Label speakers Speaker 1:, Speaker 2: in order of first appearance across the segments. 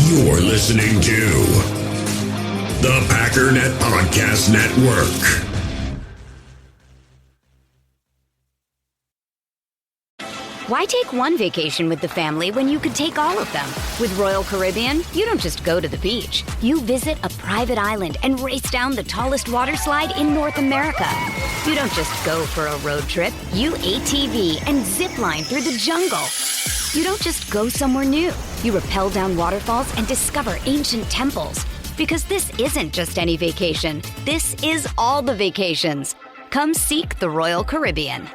Speaker 1: You're listening to the Packernet Podcast Network.
Speaker 2: Why take one vacation with the family when you could take all of them? With Royal Caribbean, you don't just go to the beach. You visit a private island and race down the tallest water slide in North America. You don't just go for a road trip. You ATV and zip line through the jungle. You don't just go somewhere new. You rappel down waterfalls and discover ancient temples. Because this isn't just any vacation. This is all the vacations. Come seek the Royal Caribbean.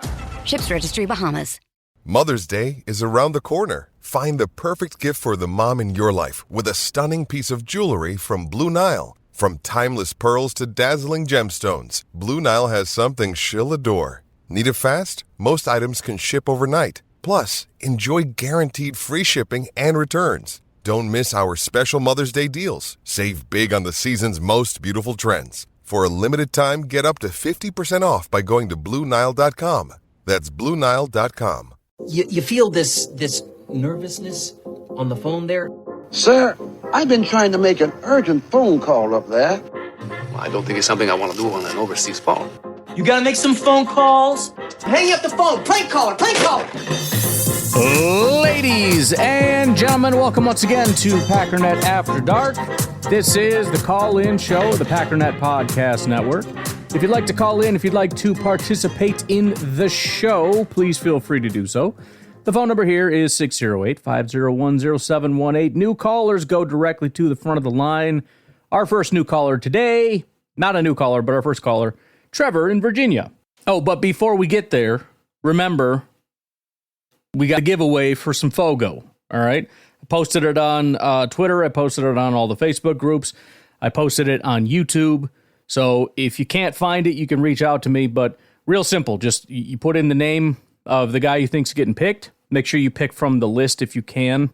Speaker 2: Ships Registry, Bahamas.
Speaker 3: Mother's Day is around the corner. Find the perfect gift for the mom in your life with a stunning piece of jewelry from Blue Nile. From timeless pearls to dazzling gemstones, Blue Nile has something she'll adore. Need it fast? Most items can ship overnight. Plus, enjoy guaranteed free shipping and returns. Don't miss our special Mother's Day deals. Save big on the season's most beautiful trends. For a limited time, get up to 50% off by going to BlueNile.com. That's BlueNile.com.
Speaker 4: You feel this nervousness on the phone there?
Speaker 5: Sir, I've been trying to make an urgent phone call up there.
Speaker 6: I don't think it's something I want to do on an overseas phone.
Speaker 4: You gotta make some phone calls. Hang up the phone. Prank caller.
Speaker 7: Ladies and gentlemen, welcome once again to Packernet After Dark. This is the call-in show of the Packernet Podcast Network. If you'd like to call in, if you'd like to participate in the show, please feel free to do so. The phone number here is 608-501-0718. New callers go directly to the front of the line. Our first new caller today, not a new caller, but our first caller, Trevor in Virginia. Oh, but before we get there, remember, we got a giveaway for some Fogo, all right? I posted it on Twitter. I posted it on all the Facebook groups. I posted it on YouTube. So if you can't find it, you can reach out to me, but real simple. Just you put in the name of the guy you think's getting picked. Make sure you pick from the list if you can,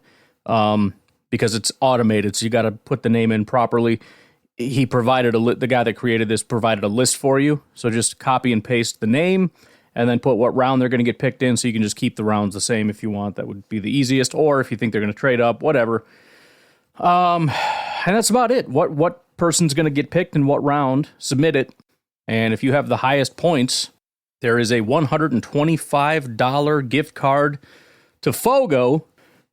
Speaker 7: because it's automated. So you got to put the name in properly. He provided the guy that created this provided a list for you. So just copy and paste the name and then put what round they're going to get picked in. So you can just keep the rounds the same if you want. That would be the easiest. Or if you think they're going to trade up, whatever. And that's about it. What person's going to get picked in what round, submit it, and if you have the highest points, there is a $125 gift card to Fogo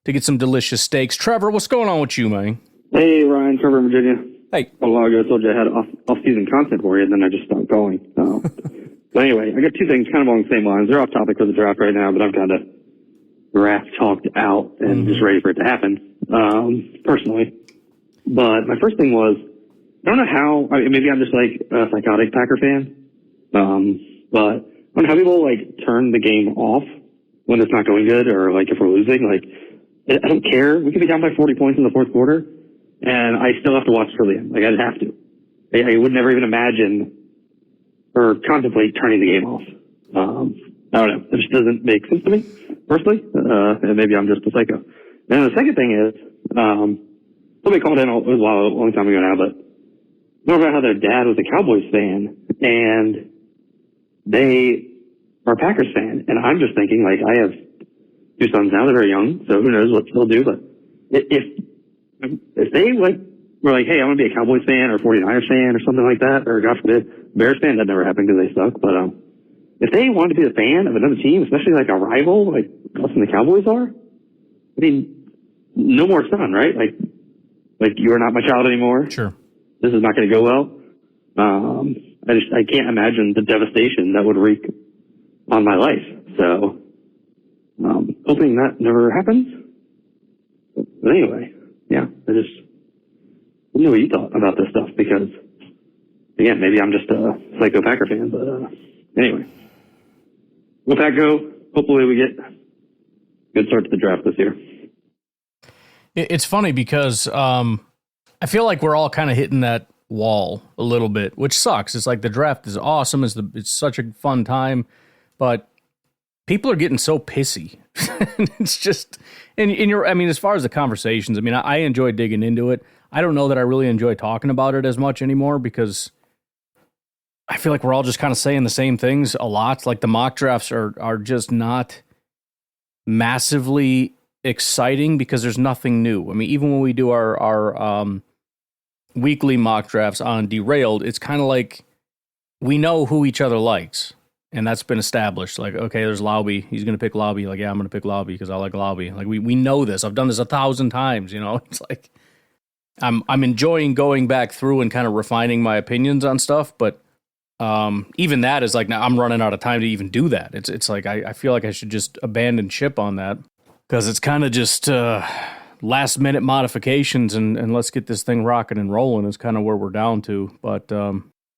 Speaker 7: to get some delicious steaks. Trevor, what's going on with you, man?
Speaker 8: Hey, Ryan, Fervor in Virginia.
Speaker 7: Hey.
Speaker 8: A while ago I told you I had off-season content for you, and then I just stopped going. But anyway, I got two things kind of along the same lines. They're off topic for the draft right now, but I'm kind of draft talked out and just ready for it to happen, personally. But my first thing was, I don't know how, maybe I'm just like a psychotic Packer fan, but I don't know how people like turn the game off when it's not going good or like if we're losing. Like, I don't care. We could be down by 40 points in the fourth quarter and I still have to watch till the end. Like, I'd have to. I would never even imagine or contemplate turning the game off. I don't know. It just doesn't make sense to me, personally. And maybe I'm just a psycho. And the second thing is, somebody called in a long time ago now, but more about how their dad was a Cowboys fan and they are a Packers fan. And I'm just thinking, like, I have two sons now. They're very young, so who knows what they'll do. But if they like were like, hey, I want to be a Cowboys fan or 49ers fan or something like that, or God forbid, Bears fan, that never happened because they suck. But if they wanted to be a fan of another team, especially like a rival, like us and the Cowboys are, I mean, no more son, right? Like you are not my child anymore.
Speaker 7: Sure.
Speaker 8: This is not going to go well. I can't imagine the devastation that would wreak on my life. So, hoping that never happens. But anyway, yeah, I just didn't know what you thought about this stuff because, again, maybe I'm just a psycho Packer fan, but anyway. With that go, hopefully we get a good start to the draft this year.
Speaker 7: It's funny because I feel like we're all kind of hitting that wall a little bit, which sucks. It's like the draft is awesome. It's such a fun time, but people are getting so pissy. It's just, as far as the conversations, I enjoy digging into it. I don't know that I really enjoy talking about it as much anymore because I feel like we're all just kind of saying the same things a lot. Like the mock drafts are just not massively exciting because there's nothing new. I mean, even when we do our weekly mock drafts on Derailed, it's kind of like we know who each other likes, and that's been established. Like, okay, there's Lauby. He's going to pick Lauby. Like, yeah, I'm going to pick Lauby because I like Lauby. Like, we know this. I've done this 1,000 times, you know? It's like I'm enjoying going back through and kind of refining my opinions on stuff, but even that is like, now I'm running out of time to even do that. It's like I feel like I should just abandon ship on that because it's kind of just last minute modifications and let's get this thing rocking and rolling is kind of where we're down to. But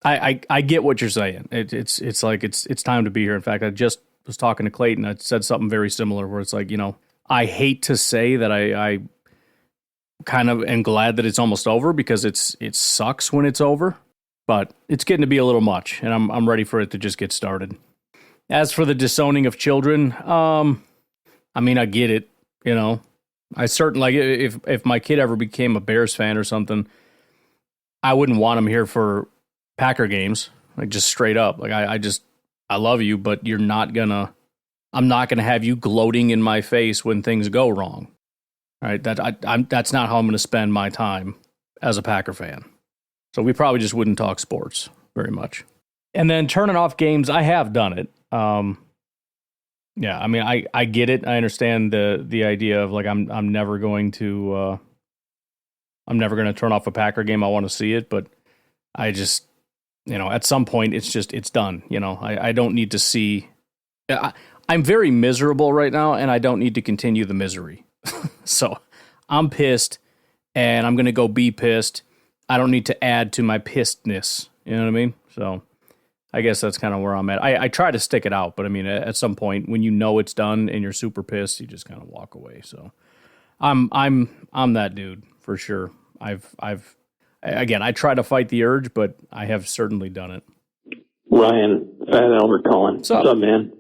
Speaker 7: I get what you're saying. It's like it's time to be here. In fact, I just was talking to Clayton. I said something very similar where it's like, you know, I hate to say that I kind of am glad that it's almost over because it sucks when it's over, but it's getting to be a little much, and I'm ready for it to just get started. As for the disowning of children, I mean, I get it, you know. I certainly, like, if my kid ever became a Bears fan or something, I wouldn't want him here for Packer games, like just straight up. Like I love you, but I'm not gonna have you gloating in my face when things go wrong. All right, that's not how I'm going to spend my time as a Packer fan. So we probably just wouldn't talk sports very much. And then turning off games, I have done it. Yeah, I mean, I get it. I understand the idea of like I'm never going to turn off a Packer game. I want to see it, but I just, you know, at some point it's done. You know, I don't need to see. I'm very miserable right now, and I don't need to continue the misery. So I'm pissed, and I'm going to go be pissed. I don't need to add to my pissedness. You know what I mean? So I guess that's kind of where I'm at. I try to stick it out, but I mean, at some point when you know it's done and you're super pissed, you just kind of walk away. So I'm that dude for sure. Again, I try to fight the urge, but I have certainly done it.
Speaker 8: Ryan, Fat Albert calling. What's up, man?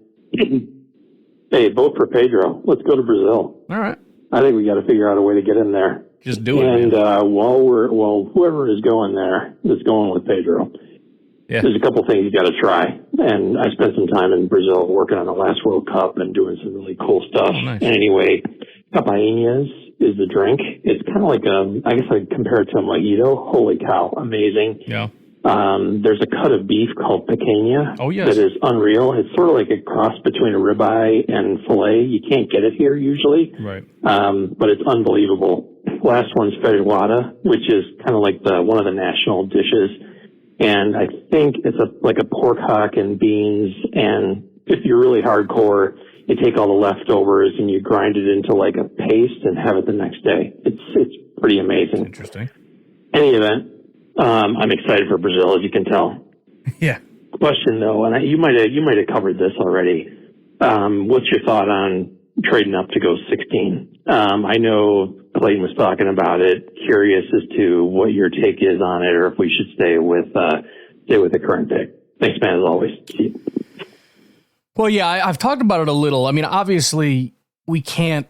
Speaker 8: Hey, vote for Pedro. Let's go to Brazil.
Speaker 7: All right.
Speaker 8: I think we got to figure out a way to get in there.
Speaker 7: Just do it.
Speaker 8: And whoever is going there is going with Pedro. Yeah. There's a couple things you got to try. And I spent some time in Brazil working on the last World Cup and doing some really cool stuff. Oh, nice. Anyway, caipirinhas is the drink. It's kind of like I guess I compare it to a mojito. Holy cow, amazing. Yeah. There's a cut of beef called picanha. Oh, yes. That is unreal. It's sort of like a cross between a ribeye and filet. You can't get it here usually. Right. But it's unbelievable. Last one's feijoada, which is kind of like one of the national dishes. And I think it's like a pork hock and beans. And if you're really hardcore, you take all the leftovers and you grind it into like a paste and have it the next day. It's pretty amazing. Interesting. Any event. I'm excited for Brazil, as you can tell. Yeah. Question though, and you might have covered this already. What's your thought on trading up to go 16? I know Clayton was talking about it. Curious as to what your take is on it, or if we should stay with the current pick. Thanks, man. As always. See you.
Speaker 7: Well, yeah, I've talked about it a little. I mean, obviously, we can't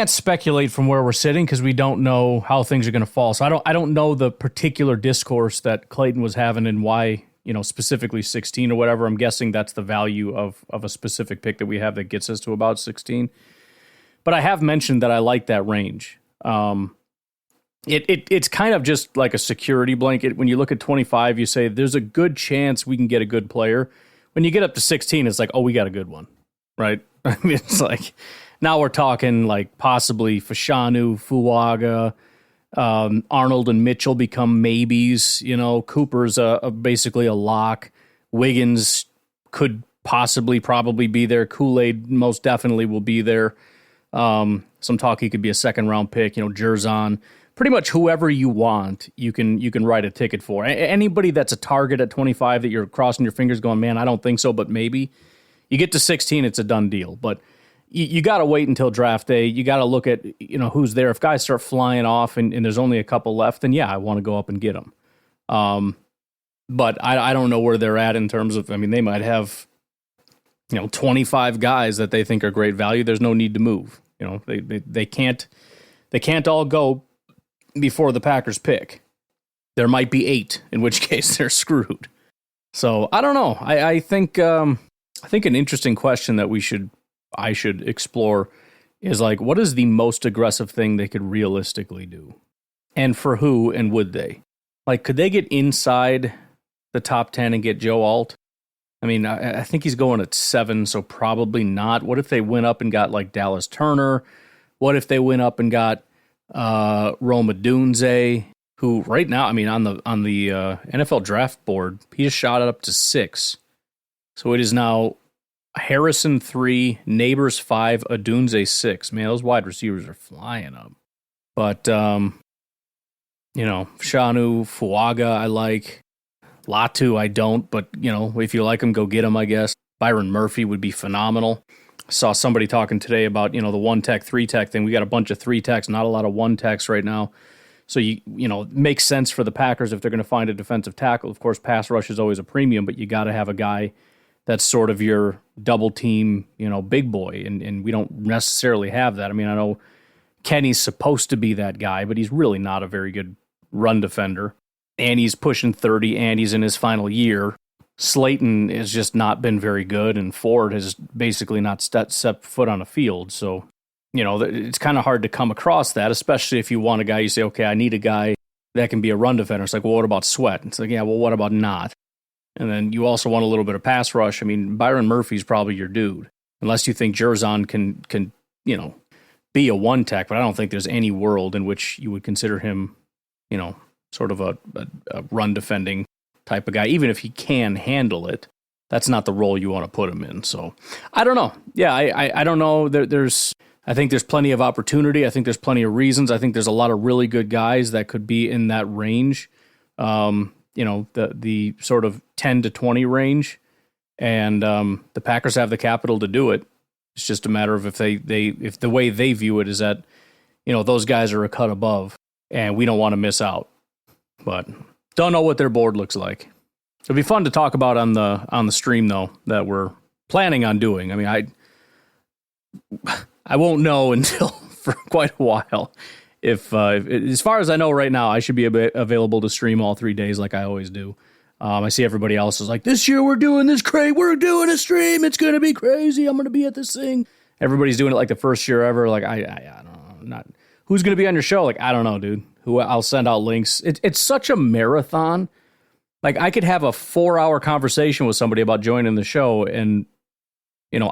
Speaker 7: speculate from where we're sitting because we don't know how things are going to fall. So I don't know the particular discourse that Clayton was having and why, you know, specifically 16 or whatever. I'm guessing that's the value of a specific pick that we have that gets us to about 16. But I have mentioned that I like that range. It's kind of just like a security blanket. When you look at 25, you say there's a good chance we can get a good player. When you get up to 16, it's like, oh, we got a good one, right? I mean, it's like now we're talking like possibly Fashanu, Fuaga, Arnold and Mitchell become maybes. You know, Cooper's basically a lock. Wiggins could probably be there. Kool-Aid most definitely will be there. Some talk he could be a second round pick. You know, Jerzon. Pretty much whoever you want, you can write a ticket for. Anybody that's a target at 25 that you're crossing your fingers going, man, I don't think so, but maybe. You get to 16, it's a done deal. But you got to wait until draft day. You got to look at, you know, who's there. If guys start flying off and there's only a couple left, then yeah, I want to go up and get them. But I don't know where they're at in terms of, I mean, they might have, you know, 25 guys that they think are great value. There's no need to move. You know, they can't all go before the Packers pick. There might be 8, in which case they're screwed. So I don't know. I think an interesting question that I should explore is like, what is the most aggressive thing they could realistically do? And for who, and would they? Like, could they get inside the top 10 and get Joe Alt? I mean, I think he's going at 7, so probably not. What if they went up and got like Dallas Turner? What if they went up and got Rome Odunze, who right now, I mean, on the NFL draft board, he just shot it up to 6. So it is now Harrison 3, Neighbors 5, Odunze 6. Man, those wide receivers are flying up. But, Shanu, Fuaga, I like. Latu, I don't, but, if you like him, go get him, I guess. Byron Murphy would be phenomenal. Saw somebody talking today about, the 1-tech, 3-tech thing. We got a bunch of 3-techs, not a lot of 1-techs right now. So, it makes sense for the Packers if they're going to find a defensive tackle. Of course, pass rush is always a premium, but you got to have a guy that's sort of your double team, big boy. And we don't necessarily have that. I mean, I know Kenny's supposed to be that guy, but he's really not a very good run defender. And he's pushing 30, and he's in his final year. Slayton has just not been very good, and Ford has basically not set foot on a field. So, it's kind of hard to come across that, especially if you want a guy, you say, okay, I need a guy that can be a run defender. It's like, well, what about Sweat? It's like, yeah, well, what about not? And then you also want a little bit of pass rush. I mean, Byron Murphy's probably your dude, unless you think Jerzon can be a 1-tech, but I don't think there's any world in which you would consider him, sort of a run defending type of guy. Even if he can handle it, that's not the role you want to put him in. So I don't know. Yeah, I don't know. I think there's plenty of opportunity. I think there's plenty of reasons. I think there's a lot of really good guys that could be in that range. The sort of 10 to 20 range. And the Packers have the capital to do it. It's just a matter of if if the way they view it is that, those guys are a cut above and we don't want to miss out. But don't know what their board looks like. It'll be fun to talk about on the stream though that we're planning on doing. I mean, I won't know until for quite a while. If as far as I know right now, I should be available to stream all 3 days like I always do. I see everybody else is like, this year we're doing this crazy. We're doing a stream. It's gonna be crazy. I'm gonna be at this thing. Everybody's doing it like the first year ever. Like I don't know, not who's gonna be on your show. Like I don't know, dude. I'll send out links. It's such a marathon. Like I could have a 4-hour conversation with somebody about joining the show, and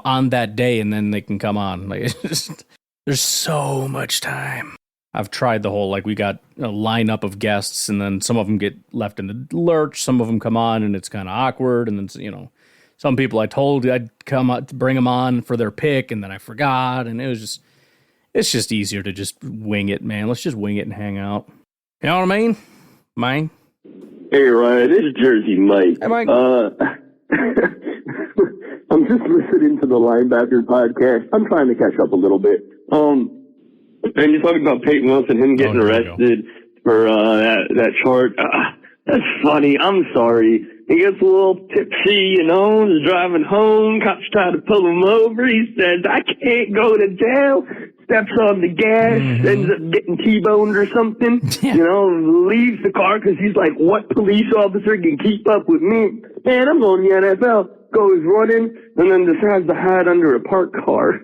Speaker 7: on that day, and then they can come on. Like there's so much time. I've tried the whole, like, we got a lineup of guests, and then some of them get left in the lurch. Some of them come on, and it's kind of awkward. And then, some people I told I'd come out to bring them on for their pick, and then I forgot. And it's just easier to just wing it, man. Let's just wing it and hang out. You know what I mean? Mine?
Speaker 8: Hey, Ryan, it's Jersey Mike.
Speaker 7: Hey, Mike.
Speaker 8: I'm just listening to the Linebacker podcast. I'm trying to catch up a little bit. And you're talking about Peyton Wilson, him getting arrested for that chart. That's funny. I'm sorry. He gets a little tipsy, is driving home. Cops try to pull him over. He says, I can't go to jail. Steps on the gas, ends up getting T-boned or something. Leaves the car because he's like, what police officer can keep up with me? Man, I'm going to the NFL. Goes running and then decides to hide under a parked car.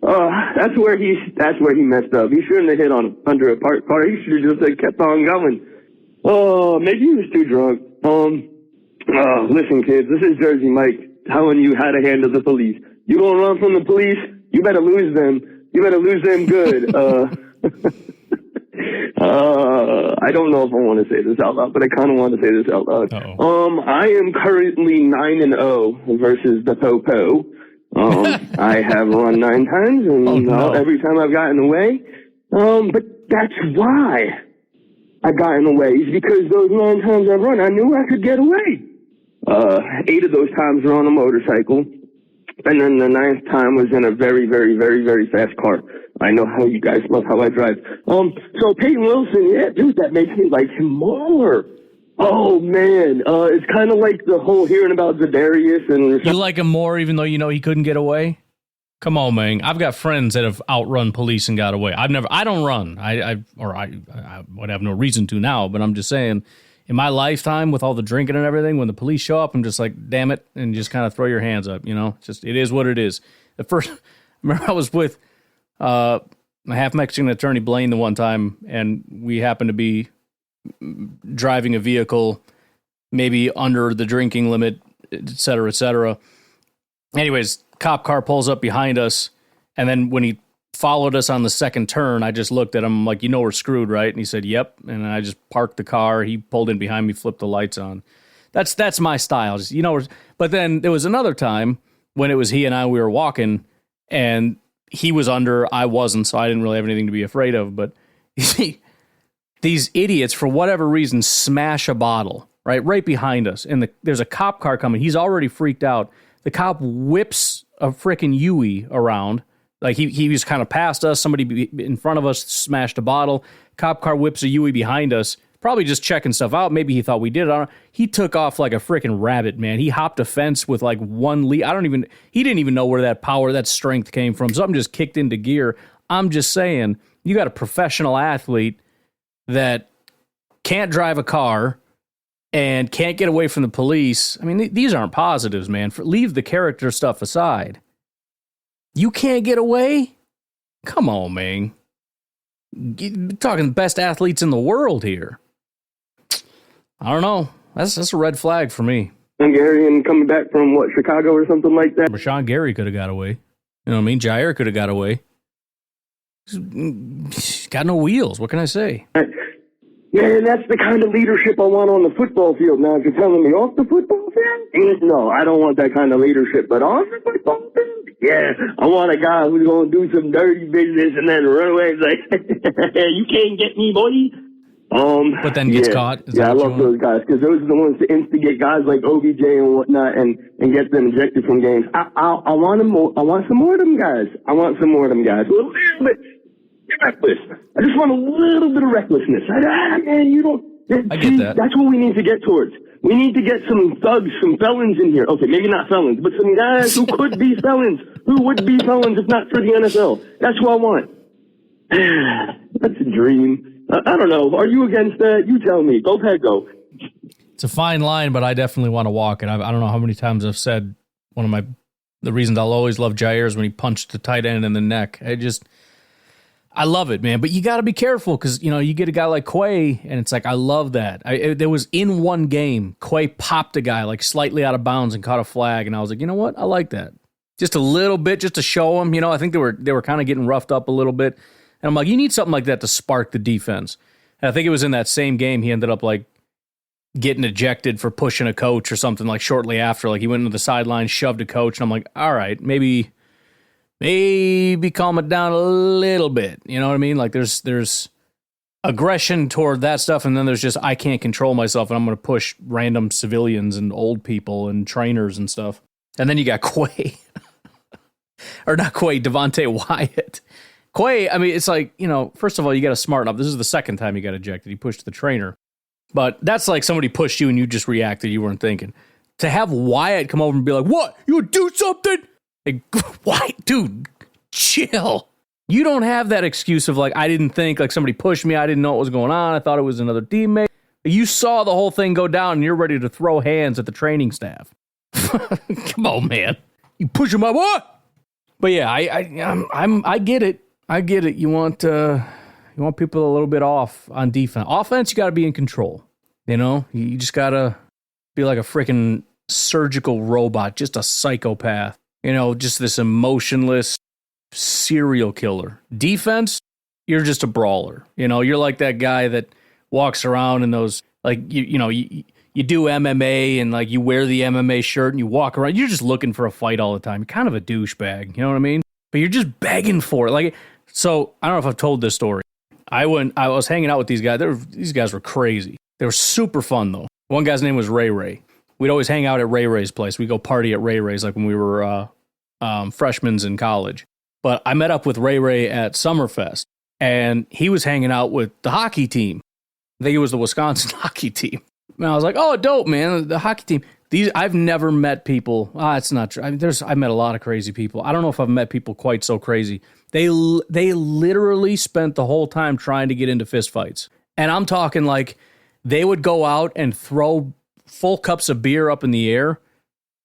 Speaker 8: That's where he messed up. He shouldn't have hit under a parked car. He should have just kept on going. Oh, maybe he was too drunk. Listen, kids, this is Jersey Mike telling you how to handle the police. You gonna run from the police? You better lose them. You better lose them good. I don't know if I want to say this out loud, but I kind of want to say this out loud. I am currently 9-0 versus the Popo. I have run 9 times, and every time I've gotten away. But that's why I got in the way, is because those 9 times I've run, I knew I could get away. 8 of those times were on a motorcycle, and then the 9th time was in a very, very, very, very fast car. I know how you guys love how I drive. So Peyton Wilson, yeah, dude, that makes me like him more. Oh, man. It's kind of like the whole hearing about Zadarius. And
Speaker 7: you like him more even though you know he couldn't get away? Come on, man. I've got friends that have outrun police and got away. I don't run. I would have no reason to now, but I'm just saying, in my lifetime, with all the drinking and everything, when the police show up, I'm just like, damn it, and just kind of throw your hands up, Just, it is what it is. I remember I was with a half Mexican attorney, Blaine, the one time, and we happened to be driving a vehicle maybe under the drinking limit, et cetera, et cetera. Anyways, cop car pulls up behind us, and then when he followed us on the second turn, I just looked at him like, we're screwed, right? And he said, yep. And I just parked the car. He pulled in behind me, flipped the lights on. That's my style. Just, but then there was another time when it was he and I, we were walking, and he was under, I wasn't, so I didn't really have anything to be afraid of. But you see, these idiots, for whatever reason, smash a bottle, right behind us. And there's a cop car coming. He's already freaked out. The cop whips a freaking Yui around. Like he was kind of past us. Somebody in front of us smashed a bottle. Cop car whips a Yui behind us. Probably just checking stuff out. Maybe he thought we did it. I don't know. He took off like a freaking rabbit, man. He hopped a fence with like one lead. He didn't even know where that strength came from. Something just kicked into gear. I'm just saying, you got a professional athlete that can't drive a car and can't get away from the police. I mean, these aren't positives, man. Leave the character stuff aside. You can't get away? Come on, man. You're talking best athletes in the world here. I don't know. That's a red flag for me.
Speaker 8: Gary and coming back from Chicago or something like that.
Speaker 7: Rashawn Gary could have got away. You know what I mean? Jair could have got away. He's got no wheels. What can I say?
Speaker 8: Man, that's the kind of leadership I want on the football field. Now, if you're telling me off the football field, no, I don't want that kind of leadership. But on the football field, yeah, I want a guy who's going to do some dirty business and then run away and say, you can't get me, boy.
Speaker 7: But then gets caught.
Speaker 8: I love those guys because those are the ones to instigate guys like OBJ and whatnot and get them ejected from games. I want them more. I want some more of them guys. A little bit reckless. I just want a little bit of recklessness.
Speaker 7: I get that.
Speaker 8: That's what we need to get towards. We need to get some thugs, some felons in here. Okay, maybe not felons, but some guys who could be felons, who would be felons if not for the NFL. That's what I want. That's a dream. I don't know. Are you against that? You tell me. Go ahead, go.
Speaker 7: It's a fine line, but I definitely want to walk it. I don't know how many times I've said the reasons I'll always love Jair is when he punched the tight end in the neck. I love it, man. But you got to be careful because, you get a guy like Quay, and it's like, I love that. There was in one game, Quay popped a guy like slightly out of bounds and caught a flag, and I was like, you know what? I like that. Just a little bit, just to show him. I think they were kind of getting roughed up a little bit. And I'm like, you need something like that to spark the defense. And I think it was in that same game he ended up like getting ejected for pushing a coach or something like shortly after. Like he went into the sideline, shoved a coach, and I'm like, all right, maybe calm it down a little bit. You know what I mean? Like there's aggression toward that stuff, and then there's just I can't control myself, and I'm going to push random civilians and old people and trainers and stuff. And then you got Quay. Or not Quay, Devontae Wyatt. Quay, I mean, it's like, first of all, you got to smarten up. This is the second time he got ejected. He pushed the trainer. But that's like somebody pushed you and you just reacted. You weren't thinking. To have Wyatt come over and be like, what? You would do something? Like, Wyatt, dude, chill. You don't have that excuse of like, I didn't think, like somebody pushed me. I didn't know what was going on. I thought it was another teammate. You saw the whole thing go down and you're ready to throw hands at the training staff. Come on, man. You push him up, what? But yeah, I get it. I get it. You want people a little bit off on defense. Offense, you got to be in control. You just got to be like a freaking surgical robot, just a psychopath. Just this emotionless serial killer. Defense, you're just a brawler. You're like that guy that walks around in those, like, you do MMA and like you wear the MMA shirt and you walk around. You're just looking for a fight all the time. You're kind of a douchebag. You know what I mean? But you're just begging for it. Like, so I don't know if I've told this story. I was hanging out with these guys. These guys were crazy. They were super fun though. One guy's name was Ray Ray. We'd always hang out at Ray Ray's place. We'd go party at Ray Ray's like when we were freshmen in college. But I met up with Ray Ray at Summerfest, and he was hanging out with the hockey team. I think it was the Wisconsin hockey team. And I was like, oh, dope, man, the hockey team. I've never met people. It's not true. I mean, I met a lot of crazy people. I don't know if I've met people quite so crazy. They literally spent the whole time trying to get into fistfights. And I'm talking like they would go out and throw full cups of beer up in the air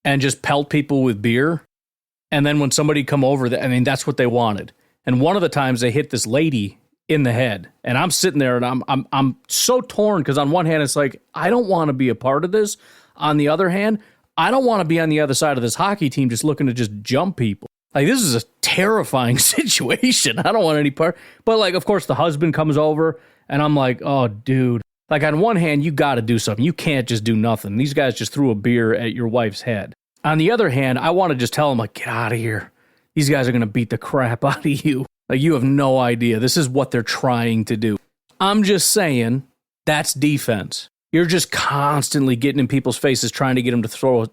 Speaker 7: and just pelt people with beer. And then when somebody come over, that's what they wanted. And one of the times they hit this lady in the head. And I'm sitting there and I'm so torn because on one hand, it's like, I don't want to be a part of this. On the other hand, I don't want to be on the other side of this hockey team just looking to just jump people. Like, this is a terrifying situation. I don't want any part. But, like, of course, the husband comes over, and I'm like, oh, dude. Like, on one hand, you got to do something. You can't just do nothing. These guys just threw a beer at your wife's head. On the other hand, I want to just tell them, like, get out of here. These guys are going to beat the crap out of you. Like, you have no idea. This is what they're trying to do. I'm just saying, that's defense. You're just constantly getting in people's faces trying to get them to throw a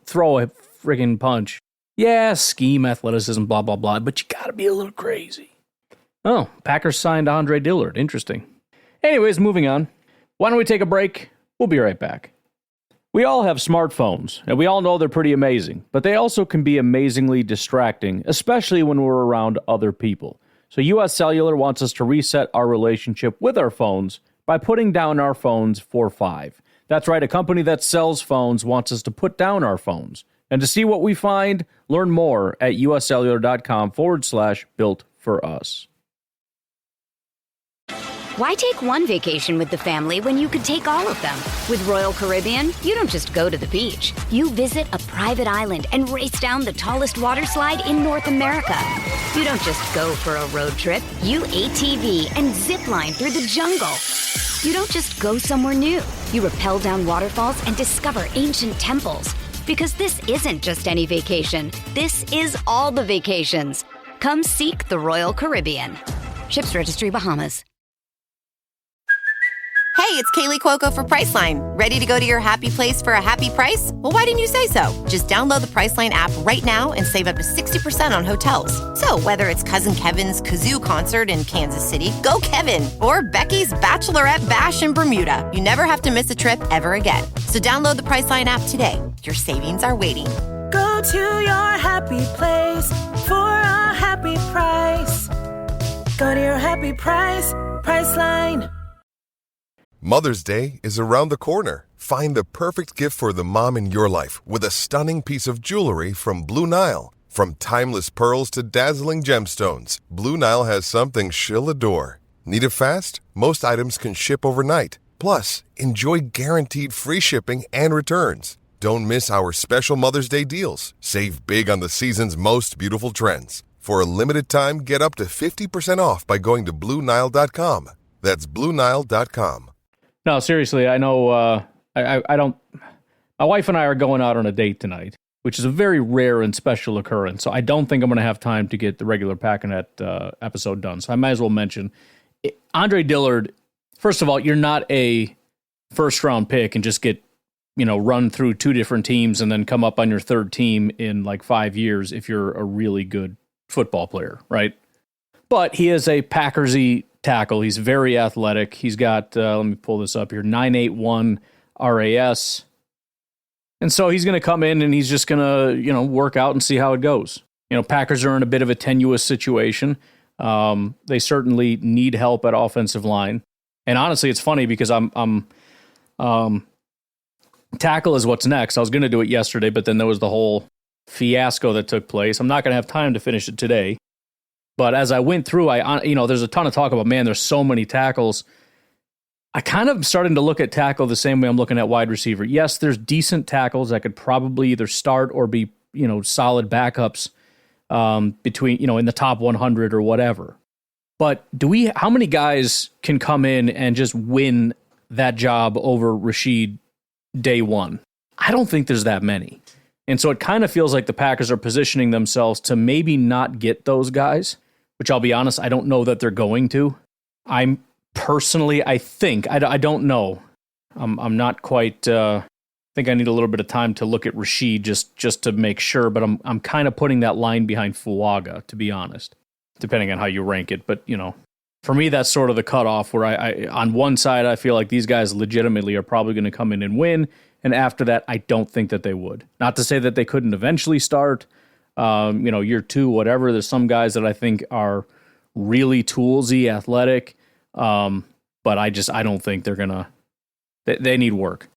Speaker 7: friggin' punch. Yeah, scheme, athleticism, blah, blah, blah, but you got to be a little crazy. Oh, Packers signed Andre Dillard. Interesting. Anyways, moving on. Why don't we take a break? We'll be right back. We all have smartphones, and we all know they're pretty amazing, but they also can be amazingly distracting, especially when we're around other people. So US Cellular wants us to reset our relationship with our phones by putting down our phones for $5. That's right, a company that sells phones wants us to put down our phones. And to see what we find, learn more at uscellular.com/built for us.
Speaker 2: Why take one vacation with the family when you could take all of them? With Royal Caribbean, you don't just go to the beach. You visit a private island and race down the tallest water slide in North America. You don't just go for a road trip. You ATV and zip line through the jungle. You don't just go somewhere new. You rappel down waterfalls and discover ancient temples. Because this isn't just any vacation. This is all the vacations. Come seek the Royal Caribbean. Ships Registry, Bahamas.
Speaker 9: Hey, it's Kaylee Cuoco for Priceline. Ready to go to your happy place for a happy price? Well, why didn't you say so? Just download the Priceline app right now and save up to 60% on hotels. So whether it's Cousin Kevin's Kazoo Concert in Kansas City, go Kevin, or Becky's Bachelorette Bash in Bermuda, you never have to miss a trip ever again. So download the Priceline app today. Your savings are waiting.
Speaker 10: Go to your happy place for a happy price. Go to your happy price, Priceline.
Speaker 3: Mother's Day is around the corner. Find the perfect gift for the mom in your life with a stunning piece of jewelry from Blue Nile. From timeless pearls to dazzling gemstones, Blue Nile has something she'll adore. Need it fast? Most items can ship overnight. Plus, enjoy guaranteed free shipping and returns. Don't miss our special Mother's Day deals. Save big on the season's most beautiful trends. For a limited time, get up to 50% off by going to BlueNile.com. That's BlueNile.com.
Speaker 7: No, seriously, I know I don't... My wife and I are going out on a date tonight, which is a very rare and special occurrence. So I don't think I'm going to have time to get the regular Packernet episode done. So I might as well mention, Andre Dillard, first of all, you're not a first-round pick and just get, run through two different teams and then come up on your third team in like 5 years if you're a really good football player, right? But he is a Packersy tackle. He's very athletic. He's got, let me pull this up here, 981 RAS. And so he's going to come in and he's just going to, work out and see how it goes. Packers are in a bit of a tenuous situation. They certainly need help at offensive line. And honestly, it's funny because tackle is what's next. I was going to do it yesterday, but then there was the whole fiasco that took place. I'm not going to have time to finish it today. But as I went through, there's a ton of talk about, man, there's so many tackles. I kind of starting to look at tackle the same way I'm looking at wide receiver. Yes, there's decent tackles that could probably either start or be, solid backups between, in the top 100 or whatever. But how many guys can come in and just win that job over Rashid day one? I don't think there's that many. And so it kind of feels like the Packers are positioning themselves to maybe not get those guys, which I'll be honest, I don't know that they're going to. I think, I don't know. I'm not quite, I think I need a little bit of time to look at Rashid just to make sure, but I'm kind of putting that line behind Fuaga, to be honest, depending on how you rank it. But, for me, that's sort of the cutoff where I on one side, I feel like these guys legitimately are probably going to come in and win. And after that, I don't think that they would. Not to say that they couldn't eventually start, year two, whatever. There's some guys that I think are really toolsy, athletic, but I don't think they're going to, they need work.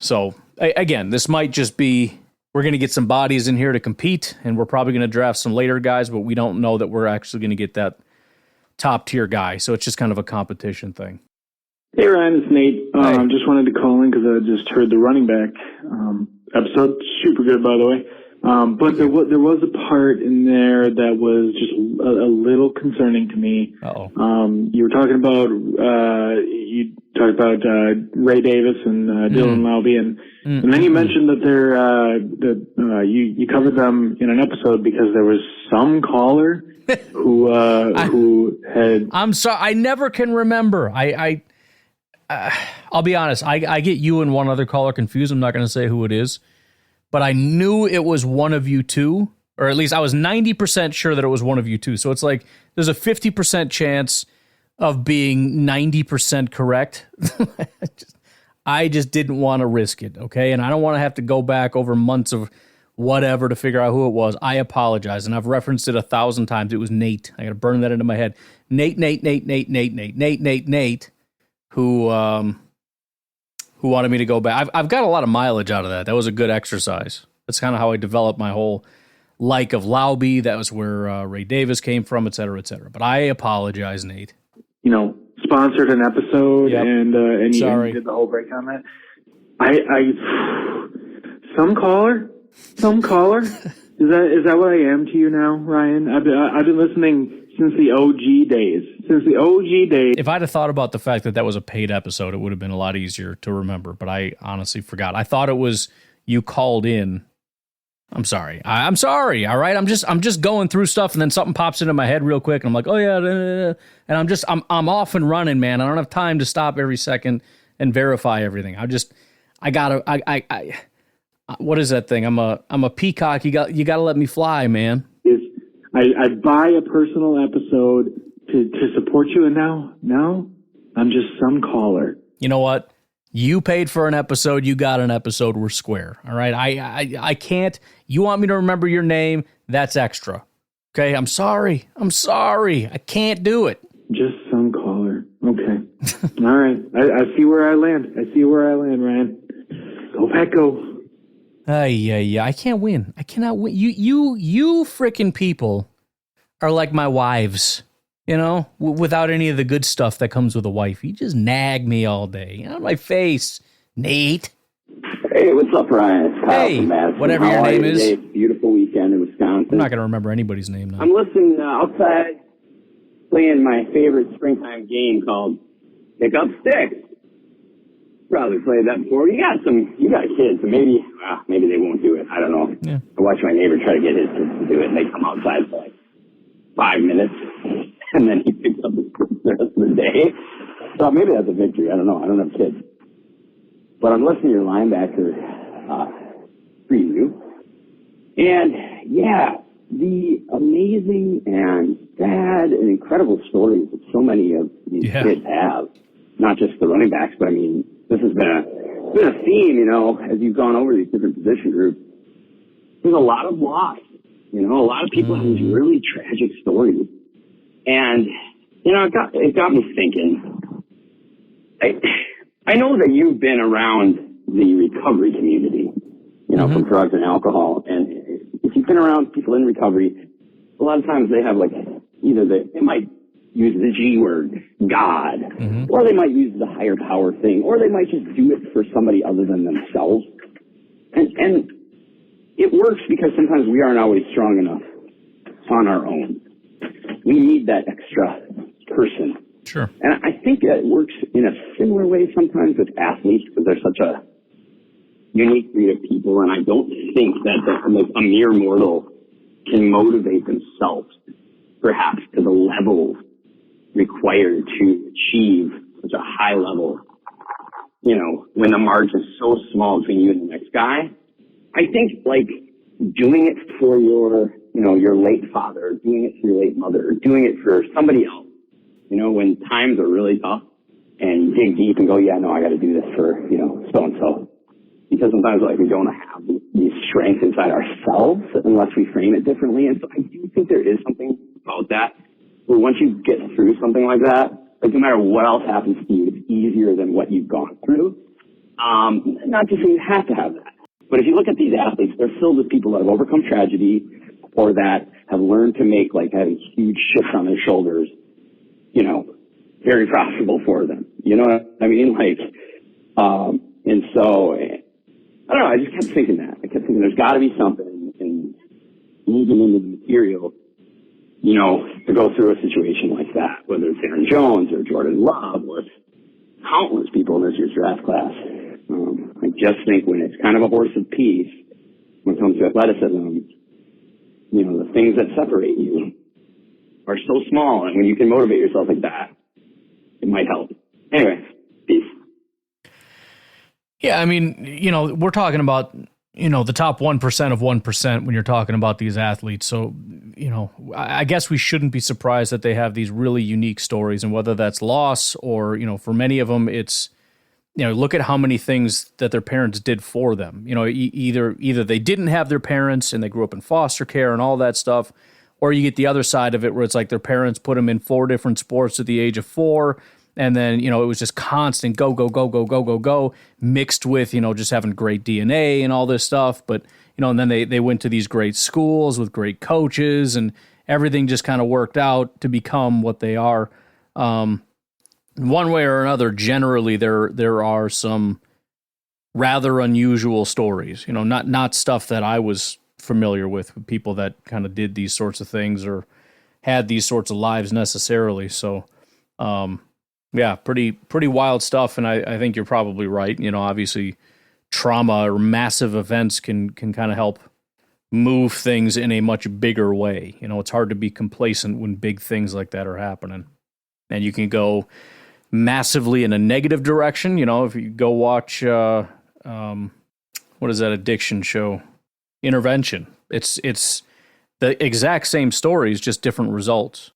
Speaker 7: So, again, this might just be, we're going to get some bodies in here to compete, and we're probably going to draft some later guys, but we don't know that we're actually going to get top tier guy. So it's just kind of a competition thing.
Speaker 11: Hey Ryan, it's Nate. Just wanted to call in because I just heard the running back episode. Super good, by the way. But there was a part in there that was just a little concerning to me. You were talking about Ray Davis and Dylan Laube, and then you mentioned that you covered them in an episode because there was some caller who had.
Speaker 7: I'm sorry, I never can remember. I'll be honest. I get you and one other caller confused. I'm not going to say who it is. But I knew it was one of you two, or at least I was 90% sure that it was one of you two. So it's like there's a 50% chance of being 90% correct. I just didn't want to risk it, okay? And I don't want to have to go back over months of whatever to figure out who it was. I apologize, and I've referenced it 1,000 times. It was Nate. I got to burn that into my head. Nate, who wanted me to go back. I've got a lot of mileage out of that. That was a good exercise. That's kind of how I developed my whole like of Laube. That was where Ray Davis came from, et cetera, et cetera. But I apologize, Nate.
Speaker 11: Sponsored an episode, and you did the whole break on that. Some caller. Is that what I am to you now, Ryan? I've been listening since the OG days.
Speaker 7: If I'd have thought about the fact that that was a paid episode, it would have been a lot easier to remember. But I honestly forgot. I thought it was you called in. I'm sorry. I'm sorry. All right. I'm just going through stuff, and then something pops into my head real quick, and I'm like, oh yeah, and I'm off and running, man. I don't have time to stop every second and verify everything. What is that thing? I'm a peacock. You got to let me fly, man.
Speaker 11: I buy a personal episode to support you, and now I'm just some caller.
Speaker 7: You know what? You paid for an episode. You got an episode. We're square. All right. I can't. You want me to remember your name? That's extra. Okay. I'm sorry. I can't do it.
Speaker 11: Just some caller. Okay. All right. I see where I land. Ryan. Go Pack, go.
Speaker 7: Yeah. I can't win. I cannot win. You freaking people are like my wives. Without any of the good stuff that comes with a wife. You just nag me all day. On my face, Nate.
Speaker 12: Hey, what's up, Ryan? It's Kyle from Madison.
Speaker 7: Whatever your name is.
Speaker 12: It's a beautiful weekend in Wisconsin.
Speaker 7: I'm not going to remember anybody's name now.
Speaker 12: I'm listening outside, playing my favorite springtime game called Pick Up Sticks. Probably played that before. You got kids, so maybe they won't do it. I don't know.
Speaker 7: Yeah.
Speaker 12: I watch my neighbor try to get his kids to do it, and they come outside for like 5 minutes. And then he picks up the rest of the day. So maybe that's a victory. I don't know. I don't have kids. But I'm listening to your linebacker preview. And, yeah, the amazing and sad and incredible stories that so many of these kids have. Not just the running backs, but, I mean, this has been a theme, as you've gone over these different position groups. There's a lot of loss. A lot of people have these really tragic stories. And, it got me thinking. I know that you've been around the recovery community, from drugs and alcohol. And if you've been around people in recovery, a lot of times they have either they might use the G word, God, or they might use the higher power thing, or they might just do it for somebody other than themselves. And it works because sometimes we aren't always strong enough on our own. We need that extra person.
Speaker 7: Sure.
Speaker 12: And I think it works in a similar way sometimes with athletes because they're such a unique breed of people. And I don't think that a mere mortal can motivate themselves perhaps to the level required to achieve such a high level, when the margin is so small between you and the next guy. I think doing it for your late father, doing it for your late mother, doing it for somebody else, when times are really tough and you dig deep and go, yeah, no, I got to do this for, so-and-so. Because sometimes we don't have these strengths inside ourselves unless we frame it differently. And so I do think there is something about that where once you get through something like that, no matter what else happens to you, it's easier than what you've gone through. Not to say you have to have that. But if you look at these athletes, they're filled with people that have overcome tragedy or that have learned to make having huge shifts on their shoulders very profitable for them. You know what I mean? And so, I don't know, I just kept thinking that. I kept thinking there's got to be something in moving into the material, to go through a situation like that, whether it's Aaron Jones or Jordan Love or countless people in this year's draft class. I just think when it's kind of a horse of peace, when it comes to athleticism, the things that separate you are so small, and when you can motivate yourself like that, it might help. Anyway, peace.
Speaker 7: Yeah, I mean, we're talking about, the top 1% of 1% when you're talking about these athletes. So, I guess we shouldn't be surprised that they have these really unique stories, and whether that's loss or, for many of them, it's, look at how many things that their parents did for them. Either they didn't have their parents and they grew up in foster care and all that stuff, or you get the other side of it where it's like their parents put them in 4 different sports at the age of 4. And then, it was just constant go, mixed with, just having great DNA and all this stuff. But, and then they went to these great schools with great coaches, and everything just kind of worked out to become what they are. One way or another, generally, there are some rather unusual stories, not stuff that I was familiar with people that kind of did these sorts of things or had these sorts of lives necessarily. So, yeah, pretty wild stuff, and I think you're probably right. Obviously, trauma or massive events can kind of help move things in a much bigger way. It's hard to be complacent when big things like that are happening, and you can go massively in a negative direction. If you go watch, what is that addiction show? Intervention. It's the exact same stories, just different results.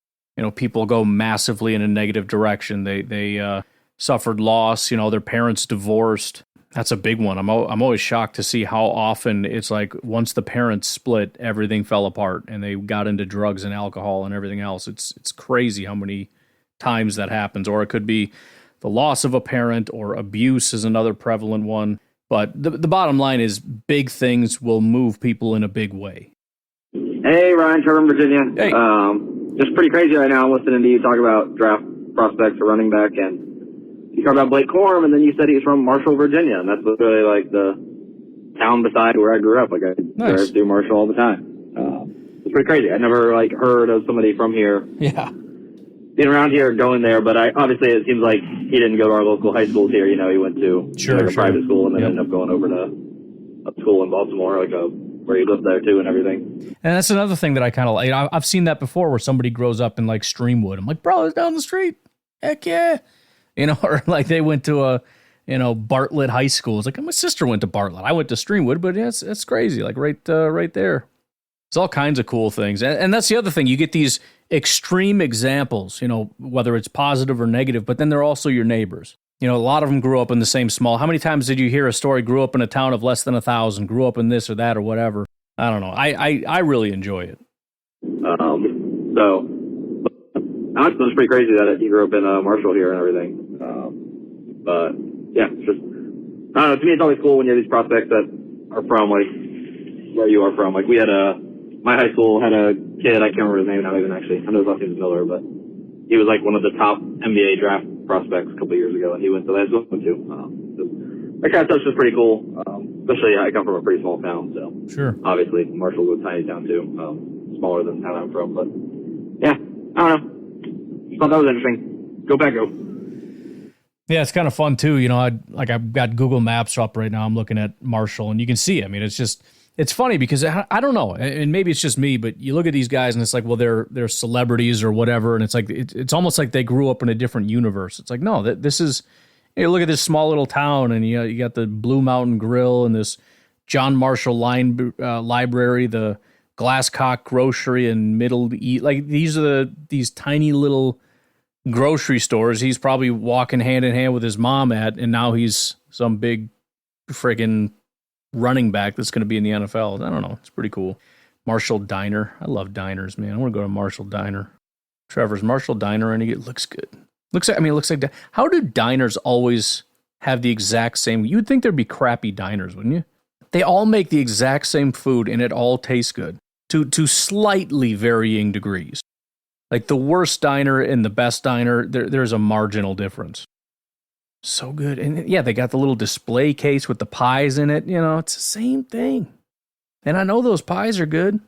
Speaker 7: People go massively in a negative direction. They suffered loss. Their parents divorced. That's a big one. I'm always shocked to see how often it's like once the parents split, everything fell apart and they got into drugs and alcohol and everything else. It's crazy how many times that happens. Or it could be the loss of a parent, or abuse is another prevalent one. But the bottom line is big things will move people in a big way.
Speaker 13: Hey, Ryan, Trevor in Virginia.
Speaker 7: Hey.
Speaker 13: Just pretty crazy right now listening to you talk about draft prospects for running back, and you talk about Blake Corum, and then you said he's from Marshall, Virginia, and that's literally like the town beside where I grew up. Like I drive through Marshall all the time. It's pretty crazy. I never heard of somebody from here.
Speaker 7: Yeah.
Speaker 13: Being around here, going there, but obviously it seems like he didn't go to our local high schools here. He went to a private school and then ended up going over to a school in Baltimore, where he lived there too and everything.
Speaker 7: And that's another thing that I kind of like. I've seen that before where somebody grows up in Streamwood. I'm like, bro, it's down the street. Heck yeah. Or they went to a, Bartlett High School. It's like, my sister went to Bartlett. I went to Streamwood, but it's crazy. Right there. It's all kinds of cool things. And that's the other thing. You get these extreme examples, whether it's positive or negative, but then they're also your neighbors. A lot of them grew up in the same small. How many times did you hear a story, grew up in a town of less than 1,000, grew up in this or that or whatever? I don't know. I really enjoy it.
Speaker 13: So, honestly, it's pretty crazy that he grew up in Marshall here and everything. But, yeah, it's just, I don't know. To me, it's always cool when you have these prospects that are from, where you are from. We had my high school had a kid, I can't remember his name now even actually. I know his last name is Miller, but he was one of the top NBA draft prospects a couple of years ago, and he went to the high school too. That kind of stuff's just pretty cool. Especially I come from a pretty small town, so
Speaker 7: sure.
Speaker 13: Obviously Marshall's a tiny town too, smaller than the town I'm from. But yeah, I don't know. I thought that was interesting. Go Pack, go.
Speaker 7: Yeah, it's kind of fun too. I've got Google Maps up right now. I'm looking at Marshall, and you can see. I mean, it's funny because I don't know, and maybe it's just me, but you look at these guys and it's like, well, they're celebrities or whatever, and it's like it's almost like they grew up in a different universe. It's like, no, this is. Look at this small little town, and you got the Blue Mountain Grill and this John Marshall Library, the Glasscock Grocery and Middle East. These are these tiny little grocery stores he's probably walking hand in hand with his mom at, and now he's some big friggin' running back that's going to be in the NFL. I don't know. It's pretty cool. Marshall Diner. I love diners, man. I want to go to Marshall Diner. Trevor's Marshall Diner, and it looks good. It looks like how do diners always have the exact same? You'd think there'd be crappy diners, wouldn't you? They all make the exact same food, and it all tastes good to slightly varying degrees. Like the worst diner and the best diner, there's a marginal difference. So good. And yeah, they got the little display case with the pies in it. You know, it's the same thing. And I know those pies are good.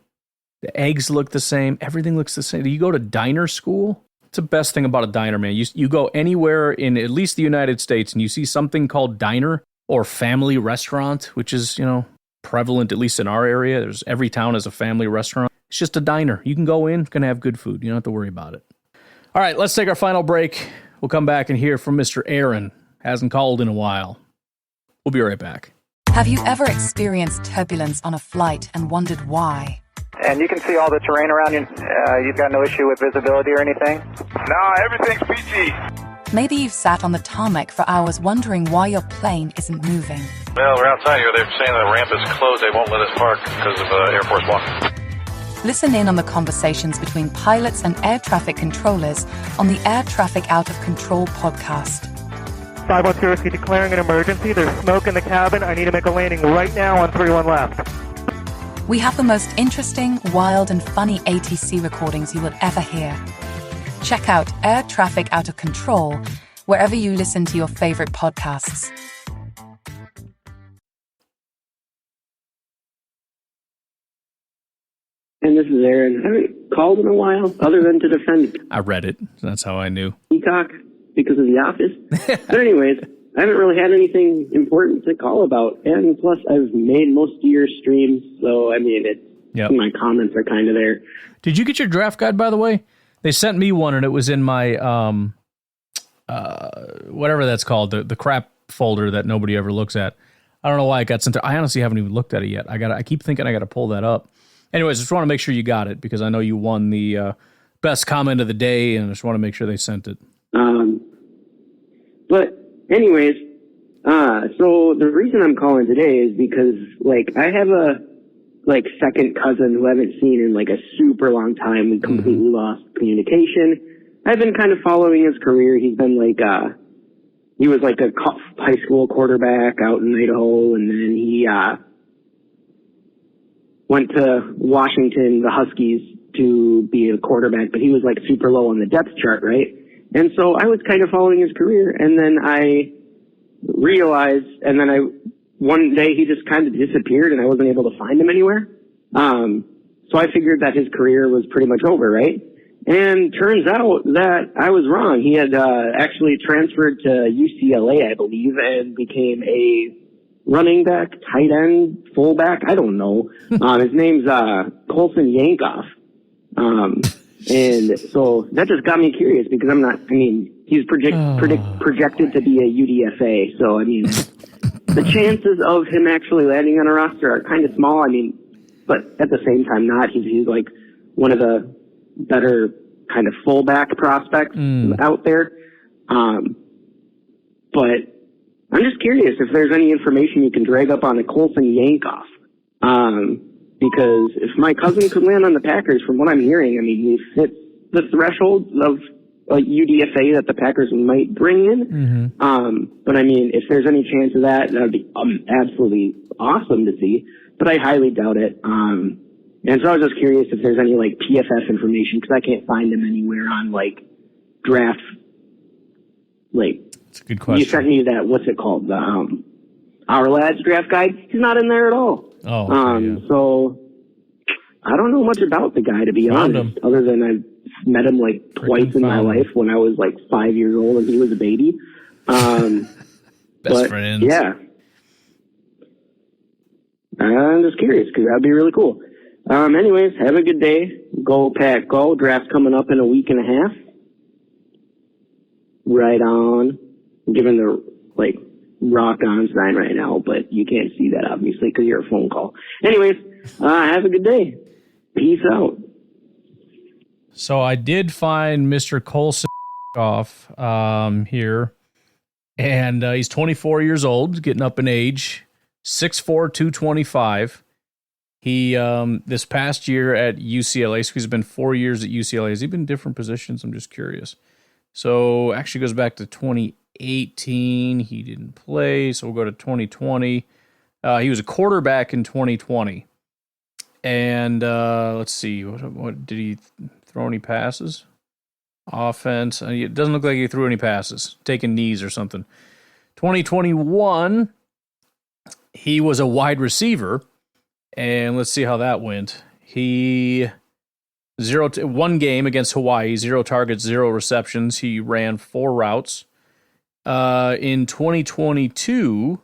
Speaker 7: The eggs look the same. Everything looks the same. Do you go to diner school? It's the best thing about a diner, man. You go anywhere in at least the United States and you see something called diner or family restaurant, which is, you know, prevalent, at least in our area. There's every town has a family restaurant. It's just a diner. You can go in, it's going to have good food. You don't have to worry about it. All right, let's take our final break. We'll come back and hear from Mr. Aaron. Hasn't called in a while. We'll be right back.
Speaker 14: Have you ever experienced turbulence on a flight and wondered why?
Speaker 15: And you can see all the terrain around you. You've got no issue with visibility or anything?
Speaker 16: No, everything's PG.
Speaker 14: Maybe you've sat on the tarmac for hours wondering why your plane isn't moving.
Speaker 16: Well, we're outside here. They're saying the ramp is closed. They won't let us park because of Air Force One.
Speaker 14: Listen in on the conversations between pilots and air traffic controllers on the Air Traffic Out of Control podcast.
Speaker 15: 510 Whiskey declaring an emergency. There's smoke in the cabin. I need to make a landing right now on 31 left.
Speaker 14: We have the most interesting, wild, and funny ATC recordings you will ever hear. Check out Air Traffic Out of Control wherever you listen to your favorite podcasts.
Speaker 12: And this is Aaron. I haven't called in a while, other than to defend
Speaker 7: I read it. That's how I knew.
Speaker 12: Peacock because of The Office. But anyways, I haven't really had anything important to call about. And plus, I've made most of your streams, so, I mean, my comments are kind of there.
Speaker 7: Did you get your draft guide, by the way? They sent me one, and it was in my, whatever that's called, the crap folder that nobody ever looks at. I don't know why it got sent there. I honestly haven't even looked at it yet. I keep thinking I got to pull that up. Anyways, I just want to make sure you got it, because I know you won the best comment of the day, and I just want to make sure they sent it.
Speaker 12: But anyways, so the reason I'm calling today is because, like, I have a, like, second cousin who I haven't seen in, like, a super long time. We completely lost communication. I've been kind of following his career. He's been, like, he was, like, a high school quarterback out in Idaho, and then he, went to Washington, the Huskies, to be a quarterback, but he was, like, super low on the depth chart, right? And so I was kind of following his career, and then I realized, and then one day he just kind of disappeared, and I wasn't able to find him anywhere. So I figured that his career was pretty much over, right? And turns out that I was wrong. He had actually transferred to UCLA, I believe, and became a running back, tight end, fullback. I don't know. His name's Colson Yankoff. And so that just got me curious, because he's projected to be a UDFA. So, I mean, the chances of him actually landing on a roster are kind of small. I mean, but at the same time, not. He's like one of the better kind of fullback prospects out there. But I'm just curious if there's any information you can drag up on a Colson Yankoff. Because if my cousin could land on the Packers, from what I'm hearing, I mean, he fits the threshold of a UDFA that the Packers might bring in. But I mean, if there's any chance of that, that would be absolutely awesome to see. But I highly doubt it. And so I was just curious if there's any, like, PFF information, because I can't find him anywhere on, like, draft. Like,
Speaker 7: that's a good question.
Speaker 12: You sent me that, what's it called? The Our Lads draft guide. He's not in there at all.
Speaker 7: Oh, okay, yeah.
Speaker 12: So I don't know much about the guy, to be honest, other than I've met him like twice in my life when I was like 5 years old and he was a baby.
Speaker 7: Best friends.
Speaker 12: Yeah. I'm just curious, because that'd be really cool. Anyways, have a good day. Go Pack Go. Draft's coming up in a week and a half. Right on. I'm giving the, like, rock on sign right now, but you can't see that, obviously, because you're a phone call. Anyways, have a good day. Peace out.
Speaker 7: So I did find Mr. Colson here, and he's 24 years old, getting up in age, 6'4", 225. He, this past year at UCLA, so he's been 4 years at UCLA. Has he been in different positions? I'm just curious. So actually goes back to 2018. He didn't play, so we'll go to 2020. He was a quarterback in 2020. And let's see, what did he throw any passes? Offense. It doesn't look like he threw any passes, taking knees or something. 2021, he was a wide receiver, and let's see how that went. He one game against Hawaii, 0 targets, 0 receptions. He ran 4 routes. In 2022,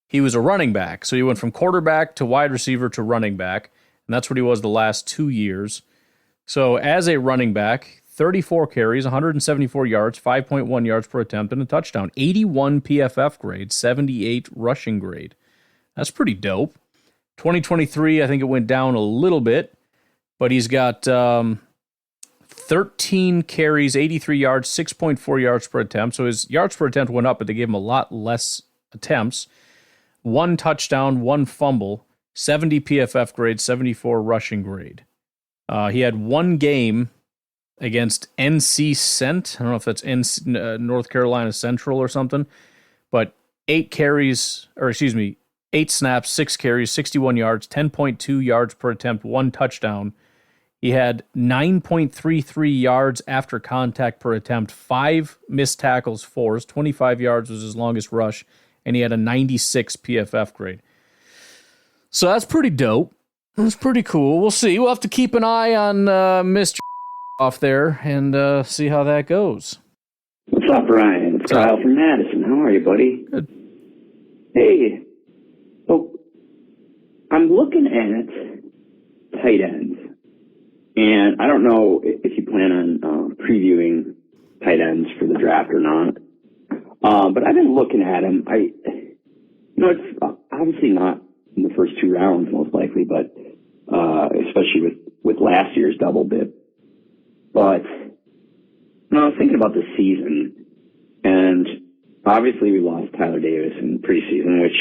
Speaker 7: he was a running back. So he went from quarterback to wide receiver to running back, and that's what he was the last 2 years. So as a running back, 34 carries, 174 yards, 5.1 yards per attempt, and a touchdown. 81 PFF grade, 78 rushing grade. That's pretty dope. 2023, I think it went down a little bit, but he's got 13 carries, 83 yards, 6.4 yards per attempt. So his yards per attempt went up, but they gave him a lot less attempts. 1 touchdown, 1 fumble, 70 PFF grade, 74 rushing grade. He had 1 game against NC Cent. I don't know if that's North Carolina Central or something, but 8 snaps, 6 carries, 61 yards, 10.2 yards per attempt, 1 touchdown. He had 9.33 yards after contact per attempt, 5 missed tackles forced, 25 yards was his longest rush, and he had a 96 PFF grade. So that's pretty dope. That's pretty cool. We'll see. We'll have to keep an eye on Mr. off there and see how that goes.
Speaker 12: What's up, Ryan? It's Kyle from Madison. How are you, buddy?
Speaker 7: Good.
Speaker 12: Hey, so I'm looking at tight ends, and I don't know if you plan on previewing tight ends for the draft or not, but I've been looking at them. It's obviously not in the first 2 rounds, most likely, but especially with last year's double dip. But I was thinking about the season, and obviously we lost Tyler Davis in preseason, which,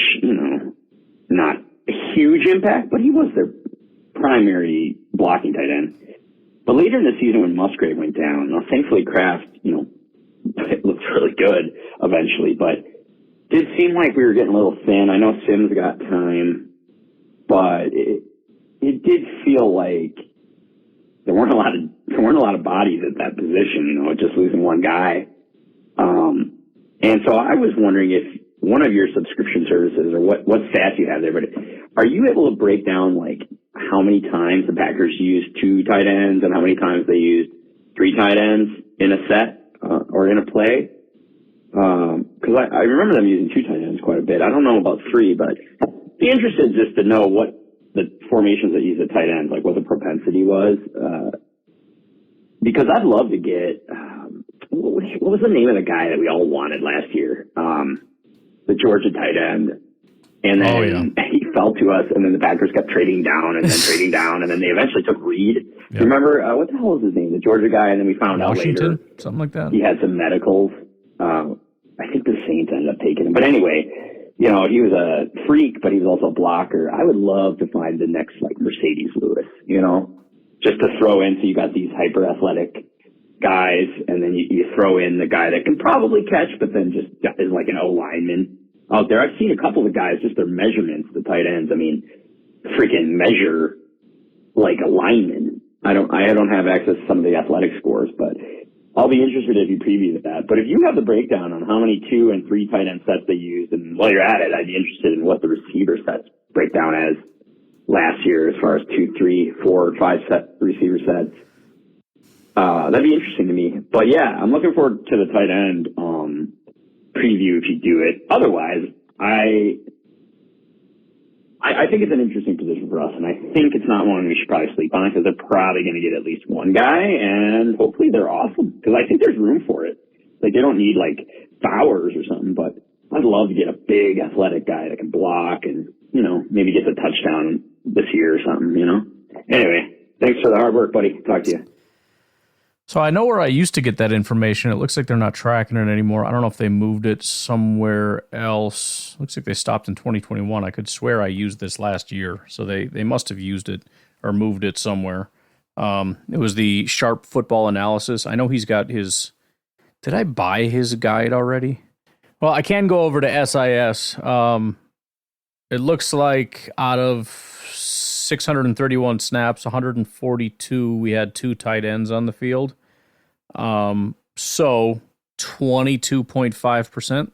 Speaker 12: not a huge impact, but he was their primary blocking tight end. But later in the season when Musgrave went down, thankfully Kraft, it looked really good eventually, but it did seem like we were getting a little thin. I know Sims got time, but it did feel like there weren't a lot of bodies at that position, just losing one guy. And so I was wondering if one of your subscription services or what stats you have there, but are you able to break down like how many times the Packers used 2 tight ends and how many times they used 3 tight ends in a set or in a play? Because I remember them using 2 tight ends quite a bit. I don't know about 3, but I'd be interested just to know what the formations that use a tight end, like what the propensity was. Because I'd love to get, what was the name of the guy that we all wanted last year? The Georgia tight end. And then he fell to us, and then the Packers kept trading down and then trading down, and then they eventually took Reed. Yep. Remember, what the hell was his name? The Georgia guy, and then we found out later.
Speaker 7: Something like that.
Speaker 12: He had some medicals. I think the Saints ended up taking him. But anyway, he was a freak, but he was also a blocker. I would love to find the next, like, Mercedes Lewis, just to throw in. So you got these hyper-athletic guys, and then you throw in the guy that can probably catch, but then just is like an O-lineman out there. I've seen a couple of the guys, just their measurements, the tight ends. I mean, freaking measure like a lineman. I don't have access to some of the athletic scores, but I'll be interested if you preview that. But if you have the breakdown on how many 2 and 3 tight end sets they used, and while you're at it, I'd be interested in what the receiver sets breakdown as last year as far as 2, 3, 4, 5 receiver sets. That'd be interesting to me. But yeah, I'm looking forward to the tight end preview if you do it. Otherwise, I think it's an interesting position for us, and I think it's not one we should probably sleep on because they're probably going to get at least one guy, and hopefully they're awesome because I think there's room for it. Like, they don't need like Bowers or something, but I'd love to get a big athletic guy that can block and, maybe get the touchdown this year or something, Anyway, thanks for the hard work, buddy. Talk to you.
Speaker 7: So I know where I used to get that information. It looks like they're not tracking it anymore. I don't know if they moved it somewhere else. Looks like they stopped in 2021. I could swear I used this last year. So they must have used it or moved it somewhere. It was the Sharp Football Analysis. I know he's got his... Did I buy his guide already? Well, I can go over to SIS. It looks like out of 631 snaps, 142, we had 2 tight ends on the field. So 22.5%.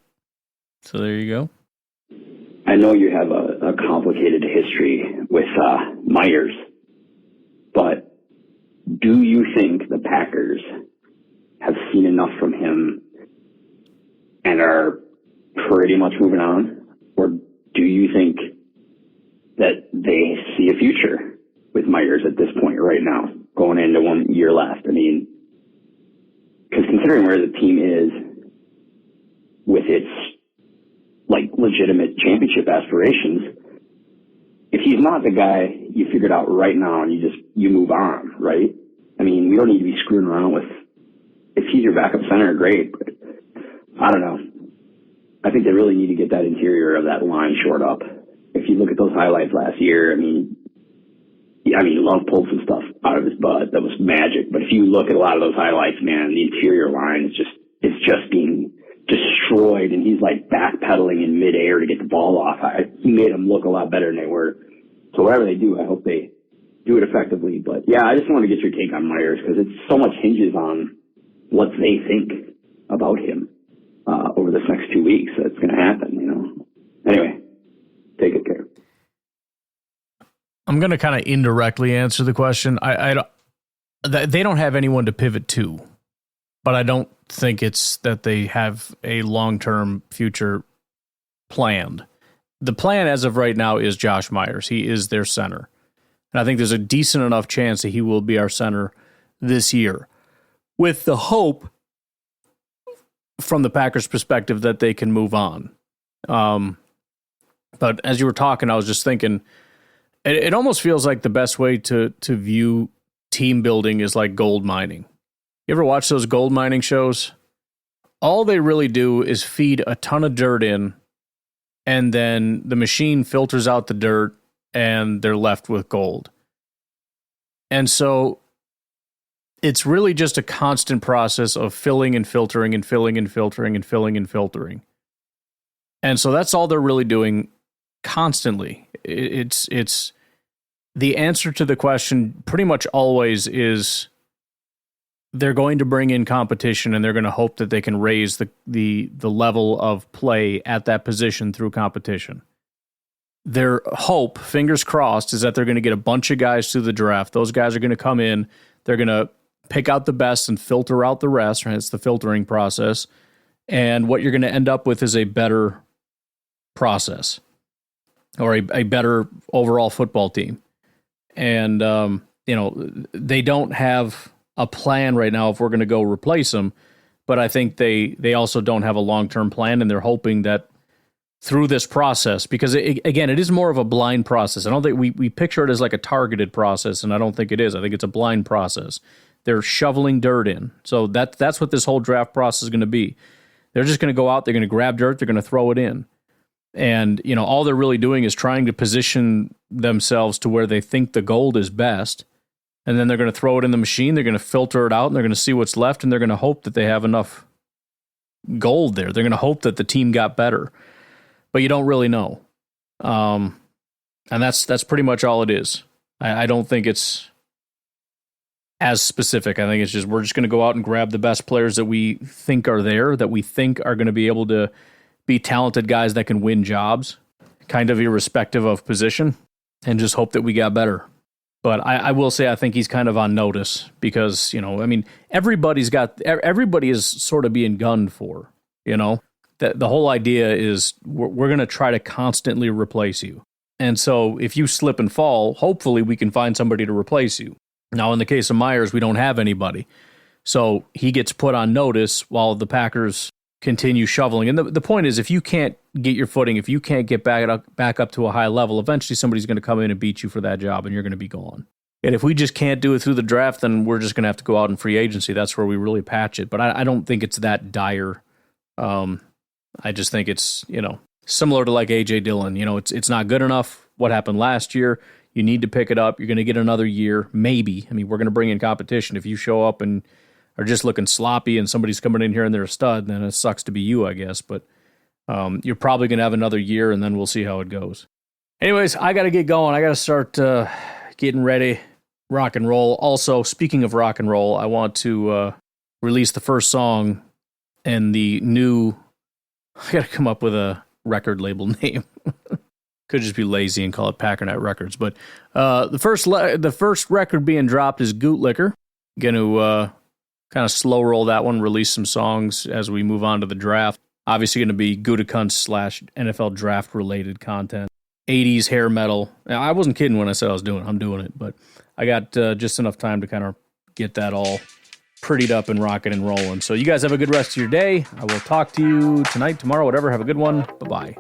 Speaker 7: So there you go.
Speaker 12: I know you have a complicated history with Myers, but do you think the Packers have seen enough from him and are pretty much moving on? Or do you think that they see a future with Myers at this point right now, going into 1 year left? I mean, because considering where the team is with its legitimate championship aspirations, if he's not the guy you figured out right now and you move on, right? I mean, we don't need to be screwing around with, if he's your backup center, great, but I don't know. I think they really need to get that interior of that line shored up. If you look at those highlights last year, I mean, Love pulled some stuff out of his butt that was magic. But if you look at a lot of those highlights, man, the interior line is just being destroyed, and he's like backpedaling in midair to get the ball off. He made them look a lot better than they were. So whatever they do, I hope they do it effectively. But yeah, I just want to get your take on Myers, because it's so much hinges on what they think about him over this next 2 weeks. That's going to happen, you know. Anyway, take good care.
Speaker 7: I'm going to kind of indirectly answer the question. They don't have anyone to pivot to, but I don't think it's that they have a long-term future planned. The plan as of right now is Josh Myers. He is their center. And I think there's a decent enough chance that he will be our center this year, with the hope from the Packers' perspective that they can move on. But as you were talking, I was just thinking, it almost feels like the best way to view team building is like gold mining. You ever watch those gold mining shows? All they really do is feed a ton of dirt in, and then the machine filters out the dirt, and they're left with gold. And so it's really just a constant process of filling and filtering and filling and filtering and filling and filtering. And so that's all they're really doing constantly. It's the answer to the question pretty much always is they're going to bring in competition, and they're going to hope that they can raise the level of play at that position through competition. Their hope, fingers crossed, is that they're going to get a bunch of guys through the draft. Those guys are going to come in. They're going to pick out the best and filter out the rest. Right? It's the filtering process. And what you're going to end up with is a better process, or a better overall football team. And, they don't have a plan right now if we're going to go replace them, but I think they also don't have a long-term plan, and they're hoping that through this process, because it is more of a blind process. I don't think we picture it as like a targeted process, and I don't think it is. I think it's a blind process. They're shoveling dirt in. So that's what this whole draft process is going to be. They're just going to go out, they're going to grab dirt, they're going to throw it in. And, all they're really doing is trying to position themselves to where they think the gold is best. And then they're going to throw it in the machine, they're going to filter it out, and they're going to see what's left, and they're going to hope that they have enough gold there. They're going to hope that the team got better. But you don't really know. And that's pretty much all it is. I don't think it's as specific. I think it's just, we're just going to go out and grab the best players that we think are there, that we think are going to be able to be talented guys that can win jobs, kind of irrespective of position, and just hope that we got better. But I will say I think he's kind of on notice because, everybody is sort of being gunned for, The whole idea is we're going to try to constantly replace you. And so if you slip and fall, hopefully we can find somebody to replace you. Now, in the case of Myers, we don't have anybody. So he gets put on notice while the Packers continue shoveling. And the point is, if you can't get your footing, if you can't get back up to a high level, eventually somebody's going to come in and beat you for that job, and you're going to be gone. And if we just can't do it through the draft, then we're just going to have to go out in free agency. That's where we really patch it. But I don't think it's that dire. I just think it's, similar to like A.J. Dillon. It's not good enough. What happened last year, you need to pick it up. You're going to get another year, maybe. We're going to bring in competition. If you show up and are just looking sloppy and somebody's coming in here and they're a stud, then it sucks to be you, I guess. But you're probably going to have another year, and then we'll see how it goes. Anyways, I got to get going. I got to start getting ready, rock and roll. Also, speaking of rock and roll, I want to released the first song and the new... I got to come up with a record label name. Could just be lazy and call it Packernet Records. But the first record being dropped is Gootlicker. Going to kind of slow roll that one, release some songs as we move on to the draft. Obviously going to be Gutekunst / NFL draft related content. 80s hair metal. Now, I wasn't kidding when I said I'm doing it, but I got just enough time to kind of get that all prettied up and rocking and rolling. So you guys have a good rest of your day. I will talk to you tonight, tomorrow, whatever. Have a good one. Bye-bye.